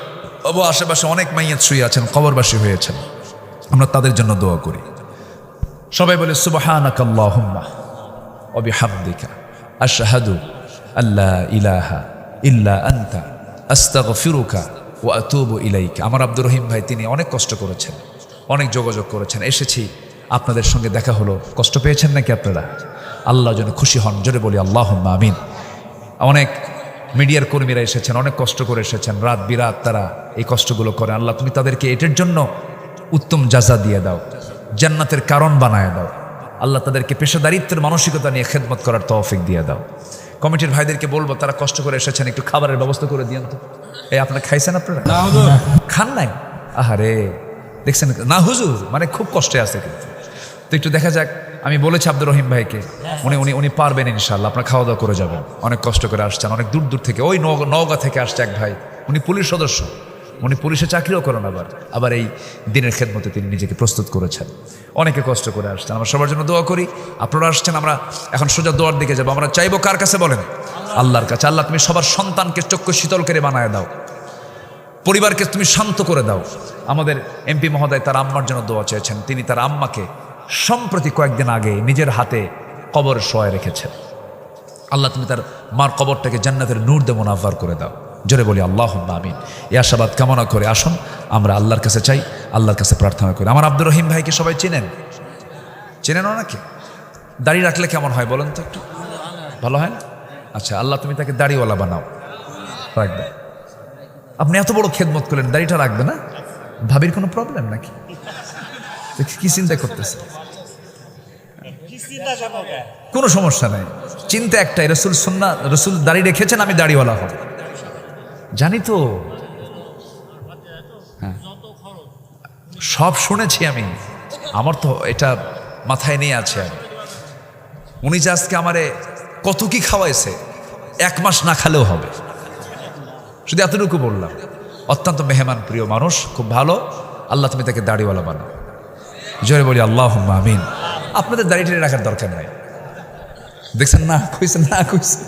হবো। আশেপাশে অনেক মাইয়াত শুয়ে আছেন, কবরবাসী হয়েছেন, আমরা তাদের জন্য দোয়া করি। সবাই বলে সুবহানাকা আল্লাহুম্মা ওয়া বিহামদিকা আশহাদু আল্লা ইলাহা ইল্লা আনতা আস্তাগফিরুকা ওয়া আতুবু ইলাইকা। আমার আব্দুর রহিম ভাই তিনি অনেক কষ্ট করেছেন, অনেক যোগাযোগ করেছেন। এসেছি, আপনাদের সঙ্গে দেখা হলো। কষ্ট পেয়েছেন নাকি আপনারা? আল্লাহ যেন খুশি হন, জোরে বলি আল্লাহুম্মা আমিন। অনেক মিডিয়ার কর্মীরা এসেছেন, অনেক কষ্ট করে এসেছেন, রাত বিরাত তারা এই কষ্টগুলো করে। আল্লাহ তুমি তাদেরকে এটার জন্য উত্তম জাযা দিয়ে দাও, জান্নাতের কারণ বানায় দাও। আল্লাহ তাদেরকে পেশাদারিত্বের মানসিকতা নিয়ে খেদমত করার তৌফিক দিয়ে দাও। কমিটির ভাইদেরকে বলবো, তারা কষ্ট করে এসেছেন, একটু খাবারের ব্যবস্থা করে দিয়েন তো। এই আপনারা খাইছেন? আপনারা খান নাই? আহারে, দেখছেন না হুজুর, মানে খুব কষ্টে আছে। কিন্তু তো একটু দেখা যাক। আমি বলেছি আব্দুর রহিম ভাইকে, উনি পারবেন ইনশাআল্লাহ। আপনারা খাওয়া দাওয়া করে যাবেন, অনেক কষ্ট করে আসছেন, অনেক দূর দূর থেকে। ওই নওগাঁ থেকে আসছে এক ভাই, উনি পুলিশ সদস্য, উনি পুলিশে চাকরিও করেন, আবার এই দিনের খেদমতে তিনি নিজেকে প্রস্তুত করেছেন। অনেকে কষ্ট করে আসছেন, আমরা সবার জন্য দোয়া করি। আপনারা আসছেন, আমরা এখন সোজা দোয়ার দিকে যাবো। আমরা চাইবো কার কাছে বলেন? আল্লাহর কাছে। আল্লাহ তুমি সবার সন্তানকে চক্ষু শীতল করে বানায় দাও, পরিবারকে তুমি শান্ত করে দাও। আমাদের এমপি মহোদয় তার আম্মার জন্য দোয়া চেয়েছেন। তিনি তার আম্মাকে সম্প্রতি কয়েকদিন আগে নিজের হাতে কবর শোয়ায় রেখেছেন। আল্লাহ তুমি তার মার কবরটাকে জান্নাতের নূর দিয়ে মুনাফার করে দাও। জোরে বলি আল্লাহুম্মা আমিন। এই আশাবাদ কামনা করে আসুন আমরা আল্লাহর কাছে চাই, আল্লাহর কাছে প্রার্থনা করি। আমার আব্দুর রহিম ভাইকে সবাই চেনেন? চেনেন ওনাকে? দাড়ি রাখলে কেমন হয় বলেন তো একটু? ভালো হয় না? আচ্ছা, আল্লাহ তুমি তাকে দাড়িওয়ালা বানাও, রাখবে। আপনি এত বড় খেদমত করলেন, দাড়িটা রাখবে না? ভাবির কোনো প্রবলেম নাকি? কি চিন্তা করতেছে? কোনো সমস্যা নাই, চিন্তা একটাই, রসুল সুন্নাহ, রসুল দাড়ি রেখেছেন, আমি দাড়িওয়ালা হব। জানি তো, হ্যাঁ সব শুনেছি আমি, আমার তো এটা মাথায় নিয়ে আছে। আমি উনি যে আজকে আমারে কত কি খাওয়াইছে, 1 মাস না খালেও হবে। শুধু এতটুকু বললাম, অত্যন্ত মেহমান প্রিয় মানুষ, খুব ভালো। আল্লাহ তুমি তাকে দাড়িওয়ালা বানাও। জোরে বলি আল্লাহুম্মা আমিন। আপনাদের দাড়ি টেনে রাখার দরকার নাই, দেখছেন না কইছেন, না কইছে।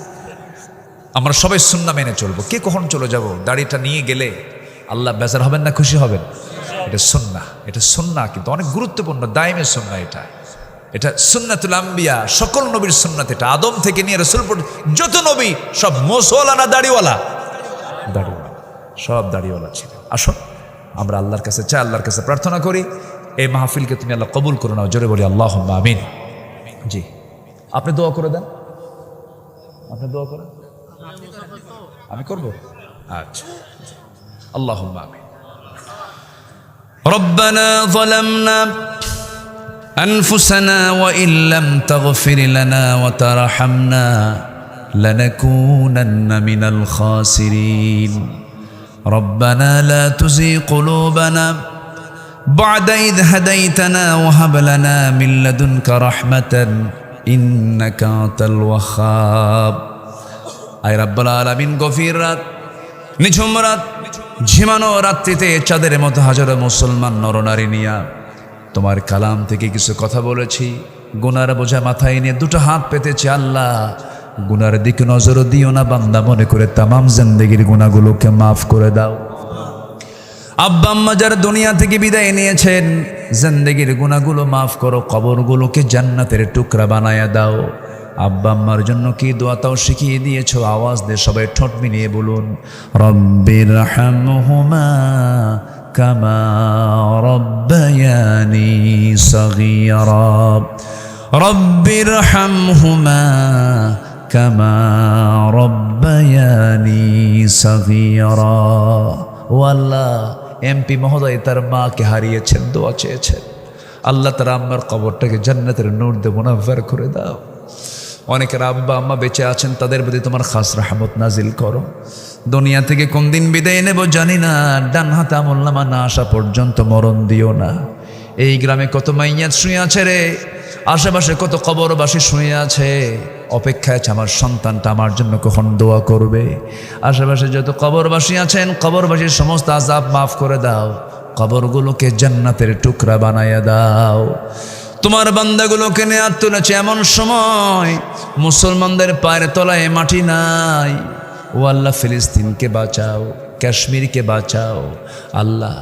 আমরা সবাই সুন্নাহ মেনে চলবো। কে কখন চলে যাব? দাড়িটা নিয়ে গেলে আল্লাহ বেজার হবেন না খুশি হবেন? এটা সুন্নাহ, এটা সুন্নাহ, কিন্তু অনেক গুরুত্বপূর্ণ দায়মের সুন্নাহ। এটা সুন্নাতুল আম্বিয়া, সকল নবীর সুন্নাত। এটা আদম থেকে নিয়ে রাসূল পর্যন্ত যত নবী সব মোসওয়ালা না দাড়িওয়ালা? দাড়িওয়ালা, সব দাড়িওয়ালা ছিল। আসুন আমরা আল্লাহর কাছে চাই, আল্লাহর কাছে প্রার্থনা করি এই মাহফিলকে তুমি আল্লাহ কবুল করে নাও। জোরে বলি আল্লাহুম্মা আমিন। জি, আপনি দোয়া করে দেন, আপনি দোয়া করেন, আমি করব। আচ্ছা, আল্লাহুম্মা আমিন। রব্বানা যালামনা أنفسنا وإن لم تغفر لنا وترحمنا لنكونن من الخاسرين ربنا لا تزغ قلوبنا بعد إذ هديتنا وهب لنا من لدنك رحمة إنك أنت الوهاب أي رب العالمين গভীর রাত, নিঝুম রাত, ঝিমানো রাত্রিতে চাঁদের মতো হাজারো মুসলমান নরনারী নিয়া তোমার কালাম থেকে কিছু কথা বলেছি, গুনার বোঝা মাথায় নিয়ে দুটো হাত পেতেছি। আল্লাহ গুনার দিকে নজর দিও না, বান্দা মনে করে তামাম জিন্দেগির গুনাহগুলোকে মাফ করে দাও। আব্বা আম্মা যারা দুনিয়া থেকে বিদায় নিয়েছেন, জিন্দেগির গুনাহগুলো মাফ করো, কবরগুলোকে জান্নাতের টুকরা বানায়া দাও। আব্বা আম্মার জন্য কি দোয়া তাও শিখিয়ে দিয়েছো, আওয়াজ দিয়ে সবাই ঠোঁট মিলিয়ে বলুন, রব্বির হামহুমা কামা রব্বায়ানি সগীরা রব্বির হামহুমা কামা রব্বায়ানি সগীরা। ও আল্লাহ, এমপি মহোদয় তার মাকে হারিয়েছেন, দোয়া চেয়েছেন, আল্লাহ তার আম্মার কবরটাকে জান্নাতের নূর দিয়ে মুনাফফার করে দাও। অনেকের আব্বা আম্মা বেঁচে আছেন, তাদের প্রতি তোমার খাস রহমত নাজিল করো। দুনিয়া থেকে কোন দিন বিদায় নেব জানি না, ডান হাতে আমলনামা না আসা পর্যন্ত মরণ দিও না। এই গ্রামে কত মাইয়াত শুয়ে আছে রে, আশেপাশে কত কবরবাসী শুয়ে আছে, অপেক্ষায় আছে আমার সন্তানটা আমার জন্য কখন দোয়া করবে। আশেপাশে যত কবরবাসী আছেন, কবরবাসীর সমস্ত আযাব মাফ করে দাও, কবরগুলোকে জান্নাতের টুকরা বানায়া দাও। তোমার বান্দাগুলোকে নিয়ে তুলেছে এমন সময় মুসলমানদের পায়ের তলায় মাটি নাই। ও আল্লাহ, ফিলিস্তিনকে বাঁচাও, কাশ্মীরকে বাঁচাও। আল্লাহ,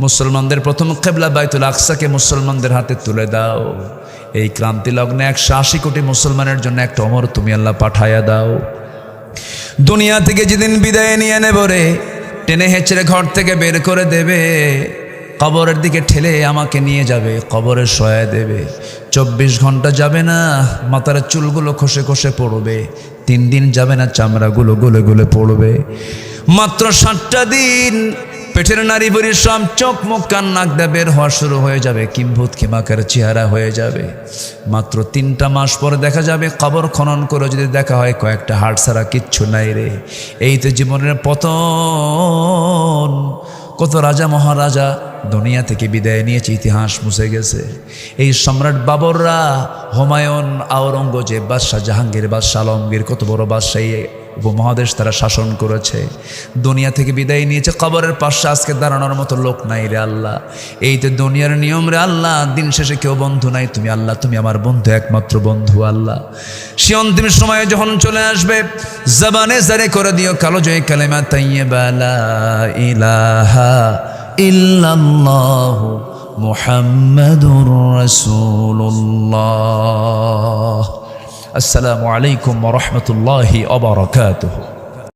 মুসলমানদের প্রথম কিবলা বাইতুল আকসাকে মুসলমানদের হাতে তুলে দাও। এই ক্রান্তি লগ্নে 180 কোটি মুসলমানের জন্য একটা ওমর তুমি আল্লাহ পাঠায়া দাও। দুনিয়া থেকে যেদিন বিদায় নিয়ে নেব রে, টেনে হেঁচড়ে ঘর থেকে বের করে দেবে, কবরের দিকে ঠেলে আমাকে নিয়ে যাবে, কবরে শোয়া দেবে। 24 ঘন্টা যাবে না মাথার চুলগুলো খসে খসে পড়বে, 3 দিন যাবে না চামড়াগুলো গলে গলে পড়বে। মাত্র 7টা দিন পেটের নারী বুড়ি সব চোখ মুখ কান নাক দিয়ে বের হওয়া শুরু হয়ে যাবে, কিম্ভূত কিমাকার চেহারা হয়ে যাবে। মাত্র 3টা মাস পরে দেখা যাবে কবর খনন করে যদি দেখা হয় কয়েকটা হাড় ছাড়া কিচ্ছু নাই রে। এই তো জীবনের পতন। কত রাজা মহারাজা দুনিয়া থেকে বিদায় নিয়েছে, ইতিহাস মুছে গেছে। এই সম্রাট বাবররা, হুমায়ুন, আওরঙ্গজেব, বাদশাহ জাহাঙ্গীর, বাদশাহ আলমগীর, কত বড় বাদশাহী উপমহাদেশ তারা শাসন করেছে, দুনিয়া থেকে বিদায় নিয়েছে। কবরের পাশে আজকে দাঁড়ানোর মতো লোক নাই রে আল্লাহ। এই তো দুনিয়ার নিয়ম রে আল্লাহ, দিন শেষে কেউ বন্ধু নাই, তুমি আল্লাহ, তুমি আমার বন্ধু, একমাত্র বন্ধু আল্লাহ। সে অন্তিম সময়ে যখন চলে আসবে, জবানে জারি করে দিও কালো জয় কালেমা তাইয়্যিবা লা ইলাহা ইল্লাল্লাহু মুহাম্মাদুর রাসূলুল্লাহ। আসসালামু আলাইকুম ওয়া রাহমাতুল্লাহি ওয়া বারাকাতুহু।